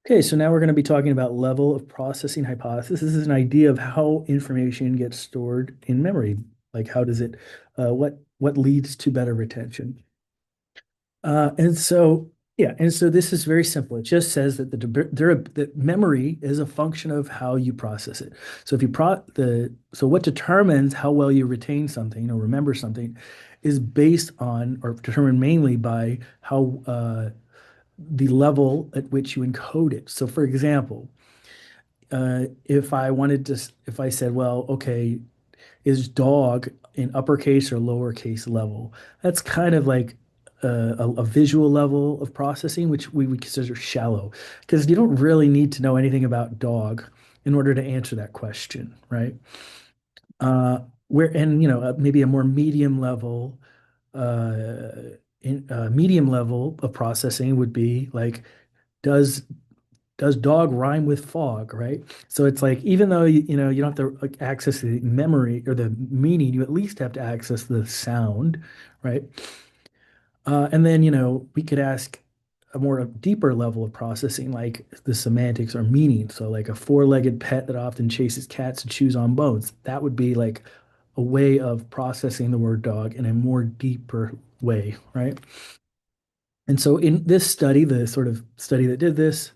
Okay, so now we're going to be talking about level of processing hypothesis. This is an idea of how information gets stored in memory. Like how does it, what leads to better retention? And so, yeah, and so this is very simple. It just says that that memory is a function of how you process it. So if you so what determines how well you retain something or remember something is based on or determined mainly by how the level at which you encode it. So, for example, if I said, well, okay, is dog in uppercase or lowercase level? That's kind of like a visual level of processing, which we would consider shallow, because you don't really need to know anything about dog in order to answer that question, right? Where and maybe a more uh, medium level of processing would be like does does dog rhyme with fog, right? So it's like even though you don't have to like, access the memory or the meaning, you at least have to access the sound, right? And then we could ask a more deeper level of processing, like the semantics or meaning. So like a four-legged pet that often chases cats and chews on bones. That would be like a way of processing the word dog in a more deeper way, right? And so in this study, the sort of study that did this,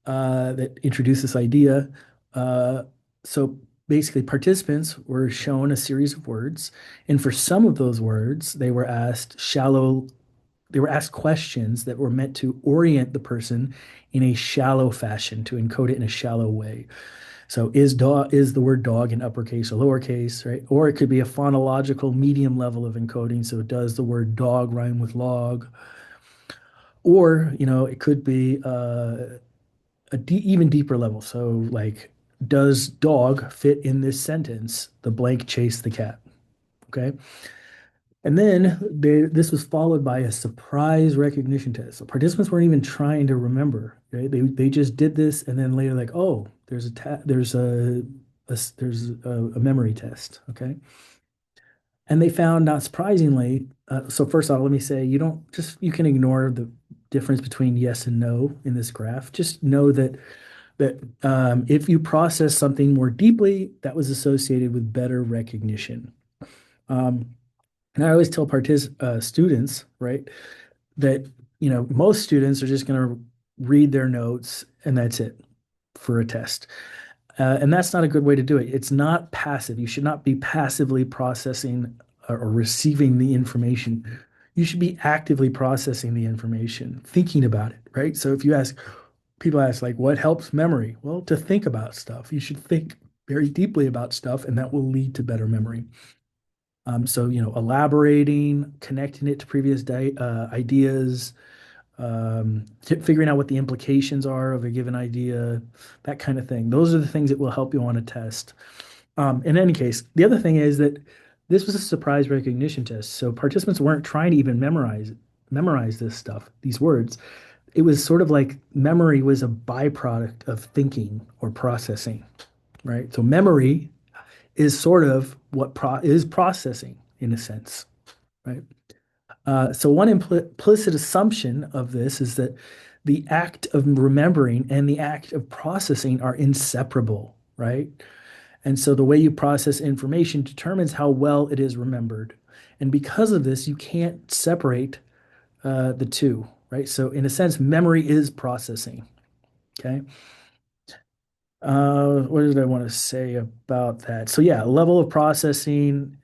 that introduced this idea, uh, so basically participants were shown a series of words, and for some of those words, they were asked questions that were meant to orient the person in a shallow fashion, to encode it in a shallow way. So is the word dog in uppercase or lowercase, right? Or it could be a phonological medium level of encoding. So does the word dog rhyme with log? Or, it could be even deeper level. So, like, does dog fit in this sentence? The blank chased the cat. Okay. And then this was followed by a surprise recognition test. So participants weren't even trying to remember, right? They just did this, and then later, like, oh, there's a memory test. Okay. And they found, not surprisingly, so first off, let me say you can ignore the difference between yes and no in this graph. Just know that if you process something more deeply, that was associated with better recognition. Um, and I always tell students, right, that most students are just going to read their notes and that's it for a test. And that's not a good way to do it. It's not passive. You should not be passively processing or receiving the information. You should be actively processing the information, thinking about it, right? So if people ask, like, what helps memory? Well, to think about stuff. You should think very deeply about stuff, and that will lead to better memory. So, elaborating, connecting it to previous ideas, figuring out what the implications are of a given idea, that kind of thing. Those are the things that will help you on a test. In any case, the other thing is that this was a surprise recognition test. So participants weren't trying to even memorize this stuff, these words. It was sort of like memory was a byproduct of thinking or processing, right? So memory is sort of what is processing in a sense, right? So one implicit assumption of this is that the act of remembering and the act of processing are inseparable, right? And so the way you process information determines how well it is remembered. And because of this, you can't separate the two, right? So in a sense, memory is processing. Okay. What did I want to say about that? So yeah, level of processing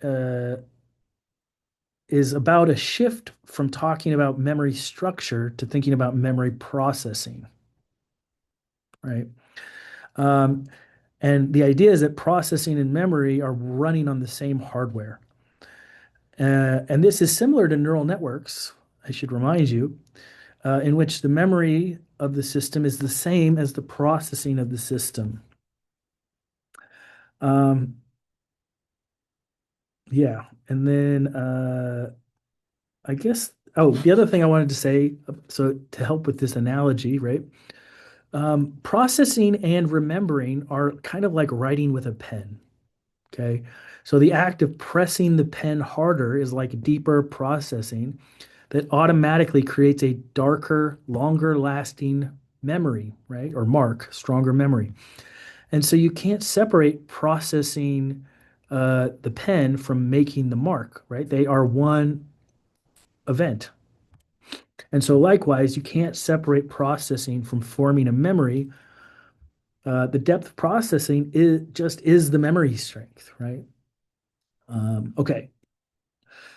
is about a shift from talking about memory structure to thinking about memory processing, right? Um, and the idea is that processing and memory are running on the same hardware. And this is similar to neural networks, I should remind you, in which the memory of the system is the same as the processing of the system. Um, yeah. And then I guess, oh, the other thing I wanted to say, so to help with this analogy, right? Processing and remembering are kind of like writing with a pen. Okay. So the act of pressing the pen harder is like deeper processing that automatically creates a darker, longer lasting memory, right? Or mark, stronger memory. And so you can't separate processing the pen from making the mark, right? They are one event. And so likewise, you can't separate processing from forming a memory. The depth of processing is just is the memory strength, right? Okay.